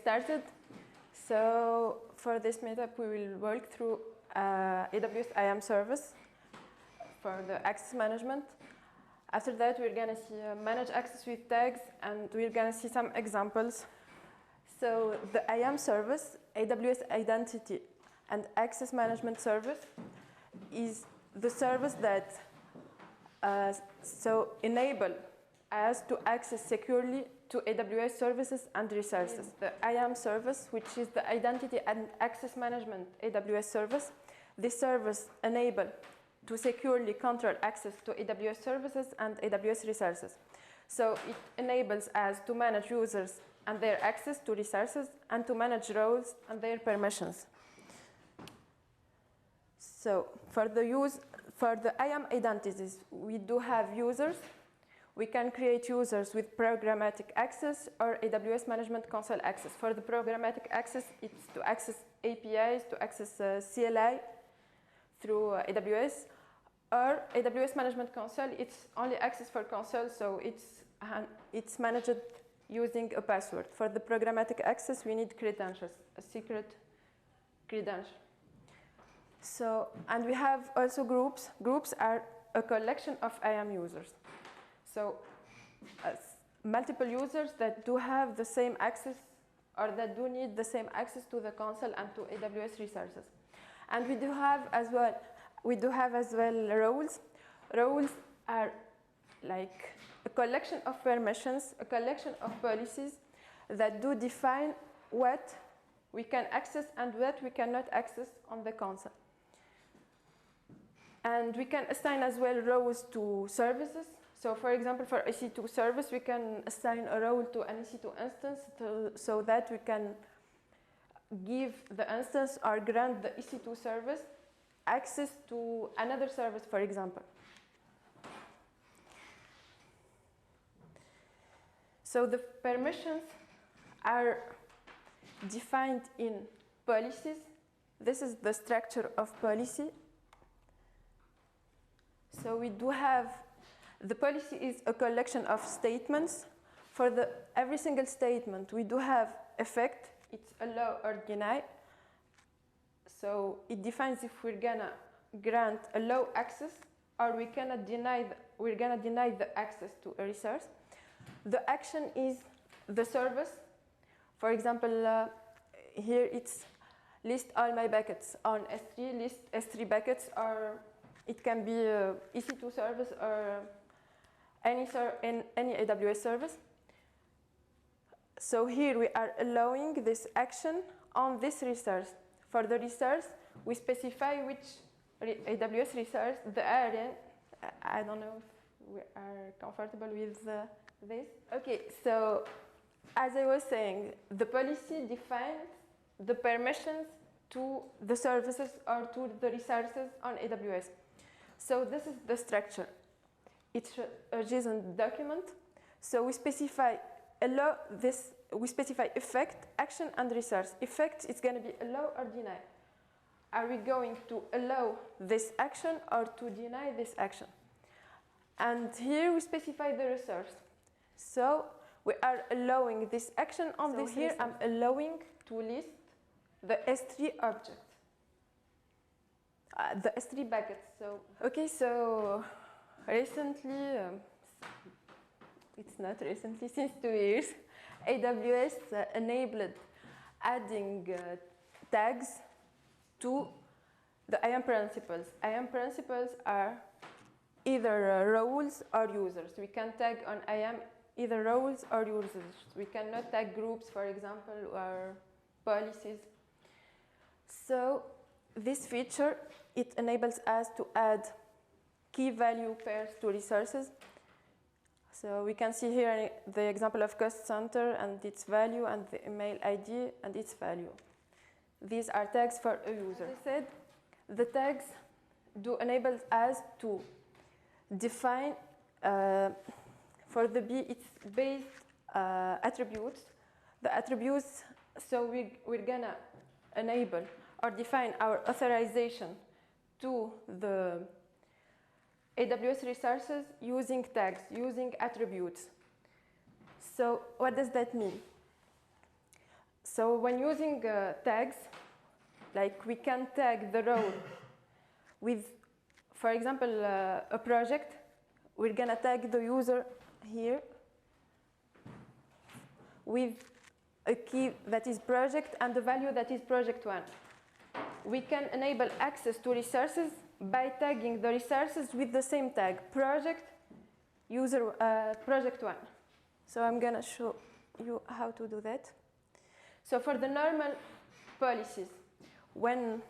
started. So for this meetup, we will walk through AWS IAM service for the access management. After that, we're going to see manage access with tags, and we're going to see some examples. So the IAM service, AWS Identity and Access Management Service, is the service that enable us to access securely to AWS services and resources. The IAM service, which is the Identity and Access Management AWS service, this service enables to securely control access to AWS services and AWS resources. So it enables us to manage users and their access to resources and to manage roles and their permissions. So for the IAM identities, we do have users. We can create users with programmatic access or AWS Management Console access. For the programmatic access, it's to access APIs, to access CLI through AWS, or AWS Management Console, it's only access for console, so it's managed using a password. For the programmatic access, we need credentials, a secret credential. So, and we have also groups. Groups are a collection of IAM users. So, multiple users that do have the same access or that do need the same access to the console and to AWS resources. And we do have as well roles. Roles are like a collection of permissions, a collection of policies that do define what we can access and what we cannot access on the console. And we can assign as well roles to services. So for example, for EC2 service, we can assign a role to an EC2 instance so that we can give the instance or grant the EC2 service access to another service, for example. So the permissions are defined in policies. This is the structure of policy. So we do have, the policy is a collection of statements. For every single statement, we do have effect. It's allow or deny. So it defines if we're gonna grant allow access or we're gonna deny the access to a resource. The action is the service. For example, here it's list all my buckets on S3, list S3 buckets, or it can be EC2 service or any AWS service. So here we are allowing this action on this resource. For the resource, we specify which AWS resource, the area. I don't know if we are comfortable with this. Okay, so as I was saying, the policy defines the permissions to the services or to the resources on AWS. So this is the structure. It's a JSON document. So we specify we specify effect, action, and resource. Effect is going to be allow or deny. Are we going to allow this action or to deny this action? And here we specify the resource. So we are allowing this action on this here. I'm allowing to list the S3 object, the S3 buckets. So okay, so recently, it's not recently, since 2 years, AWS enabled adding tags to the IAM principles. IAM principles are either roles or users. We can tag on IAM either roles or users. We cannot tag groups, for example, or policies. So this feature, it enables us to add key value pairs to resources. So we can see here the example of cost center and its value, and the email ID and its value. These are tags for a user. As I said, the tags do enable us to define, for the B, it's based attributes. The attributes, so we're gonna enable or define our authorization to the AWS resources using tags, using attributes. So what does that mean? So when using tags, like we can tag the role with, for example, a project. We're gonna tag the user here with a key that is project and the value that is project1. We can enable access to resources by tagging the resources with the same tag, project, user, project1. So I'm gonna show you how to do that. So for the normal policies, when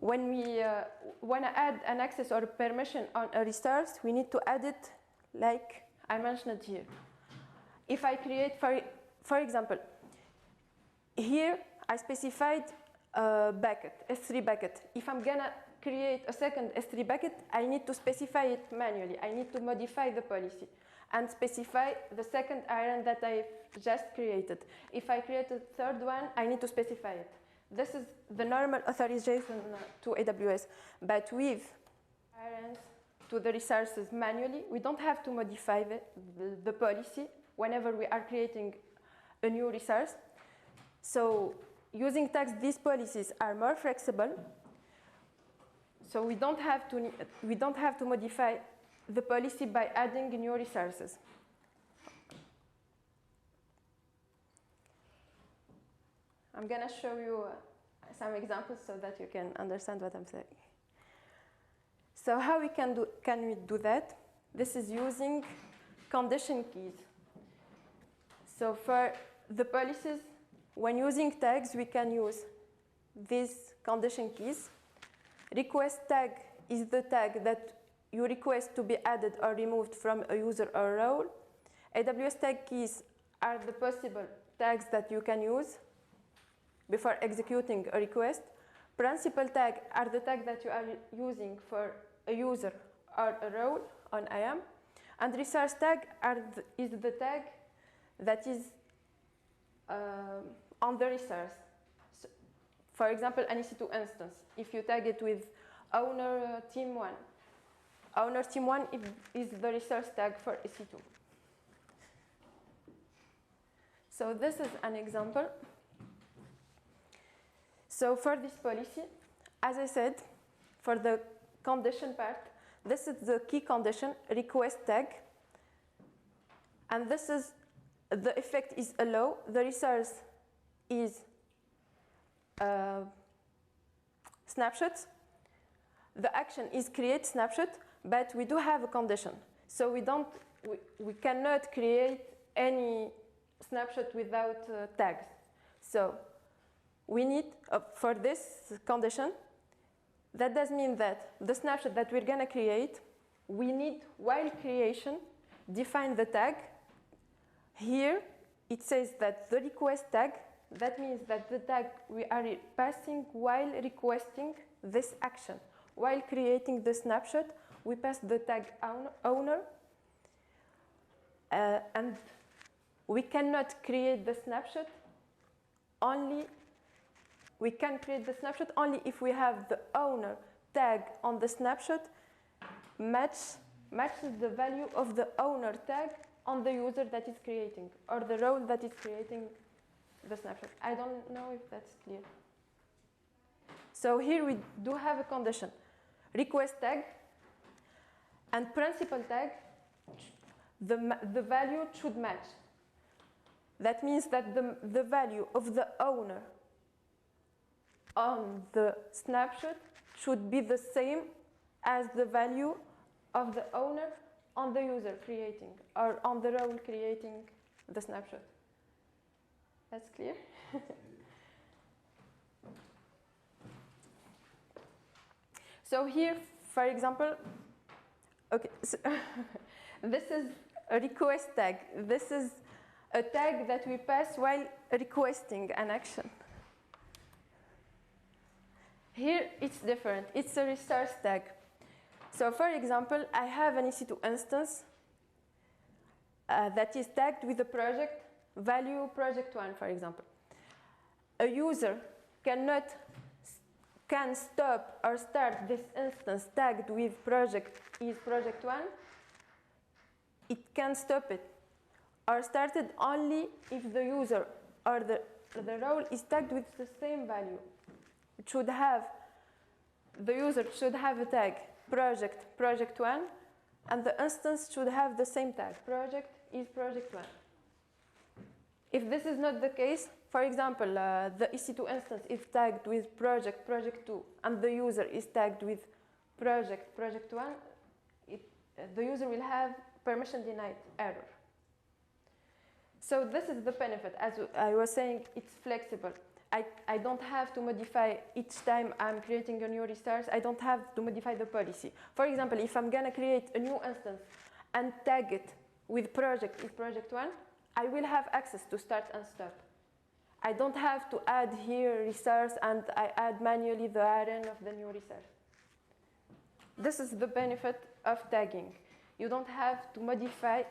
we want to add an access or a permission on a resource, we need to add it like I mentioned here. If I create, for example, here I specified a bucket, S3 bucket. If I'm gonna create a second S3 bucket, I need to specify it manually. I need to modify the policy and specify the second iron that I just created. If I create a third one, I need to specify it. This is the normal authorization to AWS, but with irons to the resources manually, we don't have to modify the policy whenever we are creating a new resource. So using tags, these policies are more flexible. So we don't have to modify the policy by adding new resources. I'm going to show you some examples so that you can understand what I'm saying. So how can we do that? This is using condition keys. So for the policies, when using tags, we can use these condition keys. Request tag is the tag that you request to be added or removed from a user or role. AWS tag keys are the possible tags that you can use before executing a request. Principal tag are the tags that you are using for a user or a role on IAM. And resource tag is the tag that is on the resource. So, for example, an EC2 instance. If you tag it with owner team1, owner team1 is the resource tag for EC2. So this is an example. So for this policy, as I said, for the condition part, this is the key condition, request tag. And this is, the effect is allow, the resource is snapshots. The action is create snapshot, but we do have a condition. So we cannot create any snapshot without tags. So we need, for this condition, that does mean that the snapshot that we're gonna create, we need, while creation, define the tag. Here, it says that the request tag, that means that the tag we are passing while requesting this action. While creating the snapshot, we pass the tag owner, and we cannot create the snapshot only, we can create the snapshot only if we have the owner tag on the snapshot matches the value of the owner tag on the user that is creating, or the role that is creating the snapshot. I don't know if that's clear. So here we do have a condition. Request tag and principal tag, the value should match. That means that the value of the owner on the snapshot should be the same as the value of the owner on the user creating, or on the role creating the snapshot. That's clear? So here, for example, okay, so this is a request tag. This is a tag that we pass while requesting an action. Here, it's different. It's a resource tag. So for example, I have an EC2 instance that is tagged with the project value project1, for example. A user can stop or start this instance tagged with project is project1. It can stop it or start it only if the user or the the role is tagged with the same value. It should have, the user should have a tag project, project1, and the instance should have the same tag, project is project1. If this is not the case, for example, the EC2 instance is tagged with project, project2, and the user is tagged with project, project1, the user will have permission denied error. So this is the benefit. As I was saying, it's flexible. I don't have to modify each time I'm creating a new resource. I don't have to modify the policy. For example, if I'm going to create a new instance and tag it with project is project1, I will have access to start and stop. I don't have to add here resource and I add manually the RN of the new resource. This is the benefit of tagging. You don't have to modify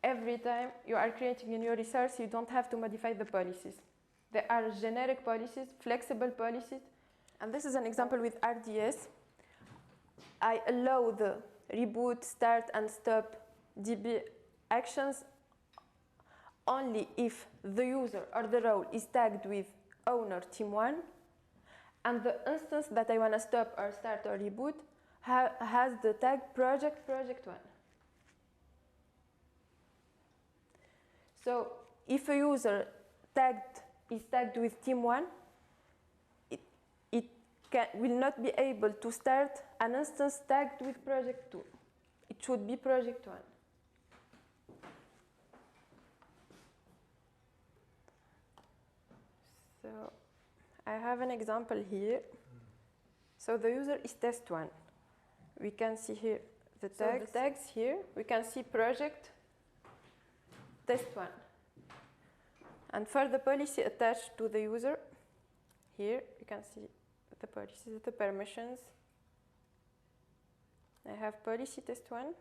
every time you are creating a new resource. You don't have to modify the policies. There are generic policies, flexible policies. And this is an example with RDS. I allow the reboot, start, and stop DB actions only if the user or the role is tagged with owner team1, and the instance that I want to stop or start or reboot has the tag project, project1. So if a user is tagged with team1, it will not be able to start an instance tagged with project2. It should be project1. So I have an example here. So the user is test1. We can see here the tags here. We can see project test1. And for the policy attached to the user, here you can see the policies, the permissions. I have policy test1.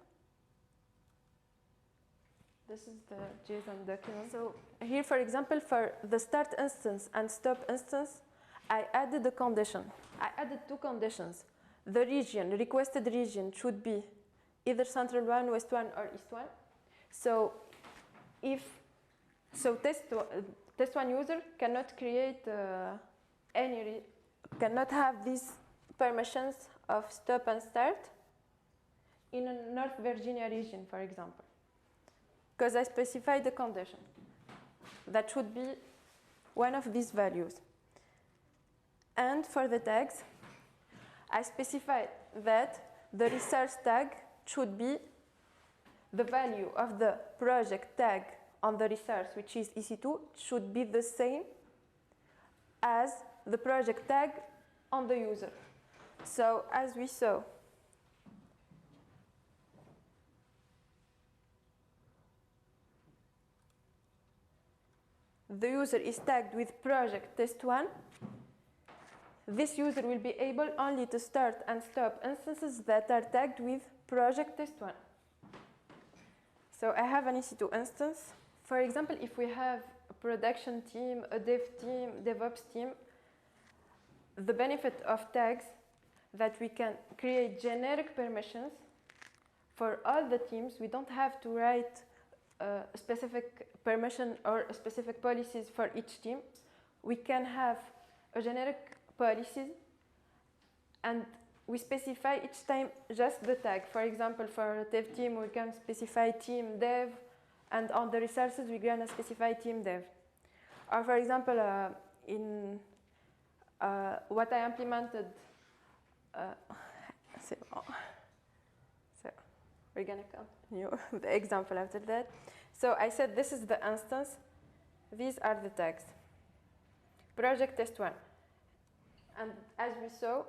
This is the JSON document. So here, for example, for the start instance and stop instance, I added a condition. I added two conditions. The region, requested region, should be either Central 1, West 1, or East 1. So test1 user cannot create cannot have these permissions of stop and start in a North Virginia region, for example, because I specified the condition. That should be one of these values. And for the tags, I specified that the resource tag should be the value of the project tag on the resource, which is EC2, should be the same as the project tag on the user. So as we saw, the user is tagged with project test1. This user will be able only to start and stop instances that are tagged with project test1. So I have an EC2 instance. For example, if we have a production team, a dev team, DevOps team, the benefit of tags that we can create generic permissions for all the teams. We don't have to write a specific permission or a specific policies for each team. We can have a generic policies and we specify each time just the tag. For example, for a dev team, we can specify team dev, and on the resources, we're going to specify team dev. Or for example, in what I implemented, so we're going to continue the example after that. So I said this is the instance. These are the tags. Project test1. And as we saw,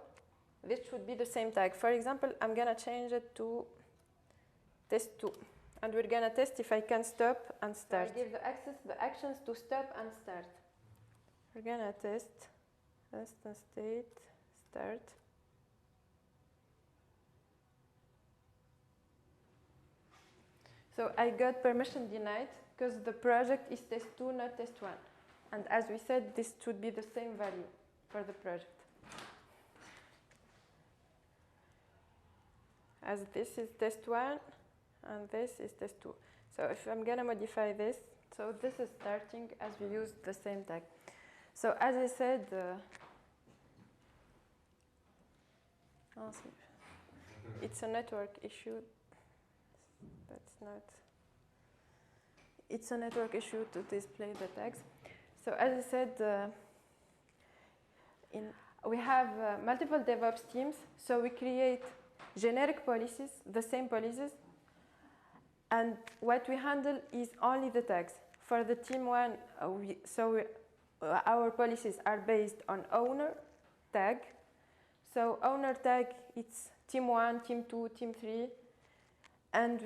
this should be the same tag. For example, I'm going to change it to test2. And we're going to test if I can stop and start. So I give the actions to stop and start. We're going to test instance state, start. So I got permission denied because the project is test2, not test1. And as we said, this should be the same value for the project. As this is test1 and this is test2. So if I'm going to modify this, So this is starting as we use the same tag. So as I said, it's a network issue. That's not. It's a network issue to display the tags. So as I said, we have multiple DevOps teams. So we create generic policies, the same policies. And what we handle is only the tags. For the team one, our policies are based on owner tag. So owner tag, it's team 1, team 2, team 3. And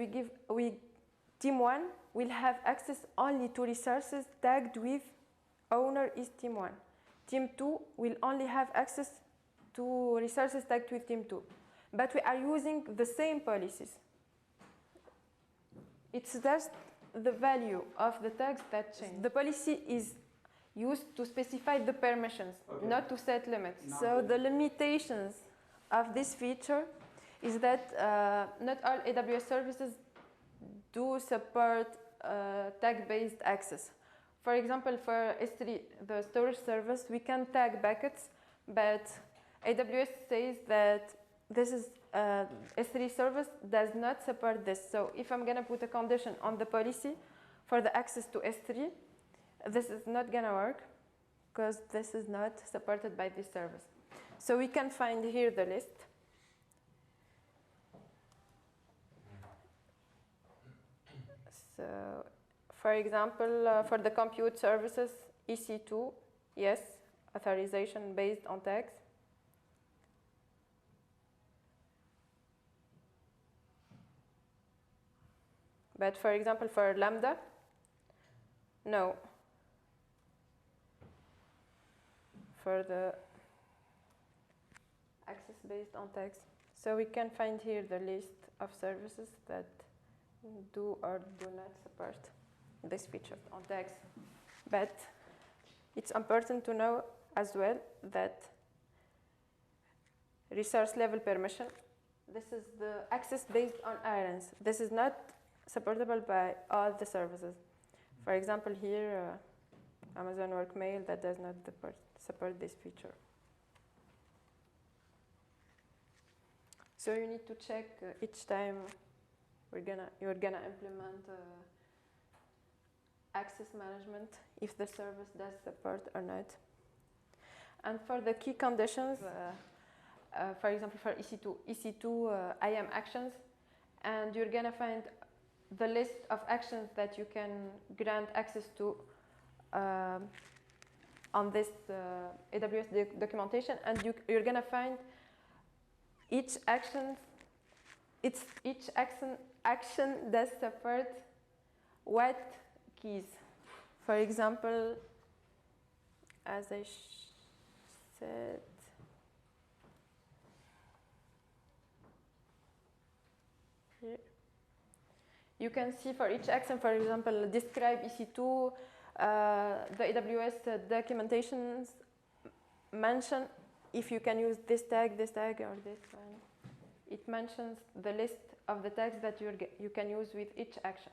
team 1 will have access only to resources tagged with owner is team 1. Team 2 will only have access to resources tagged with team 2. But we are using the same policies. It's just the value of the tags that change. The policy is used to specify the permissions, not to set limits. So the limitations of this feature is that not all AWS services do support tag-based access. For example, for S3, the storage service, we can tag buckets, but AWS says that this is S3 service does not support this. So if I'm going to put a condition on the policy for the access to S3, this is not going to work because this is not supported by this service. So we can find here the list. So for example, for the compute services, EC2, yes, authorization based on tags. But for example, for Lambda, no. For the access based on tags. So we can find here the list of services that do or do not support this feature on tags. But it's important to know as well that resource level permission, this is the access based on errands. This is not supportable by all the services. For example, here, Amazon Workmail, that does not support this feature. So you need to check each time you're gonna implement access management if the service does support or not. And for the key conditions, for example, for EC2 IAM actions, and you're gonna find the list of actions that you can grant access to on this AWS documentation, and you're gonna find each action does support what keys. For example, as I said, here. You can see for each action, for example, describe EC2, the AWS documentations mention if you can use this tag, or this one. It mentions the list of the tags that you can use with each action.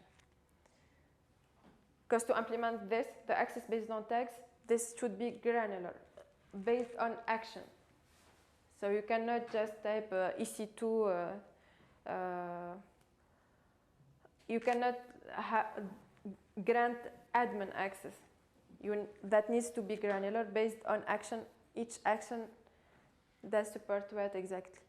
Because to implement this, the access based on tags, this should be granular, based on action. So you cannot just type EC2, you cannot grant admin access. That needs to be granular based on action. Each action does support what exactly.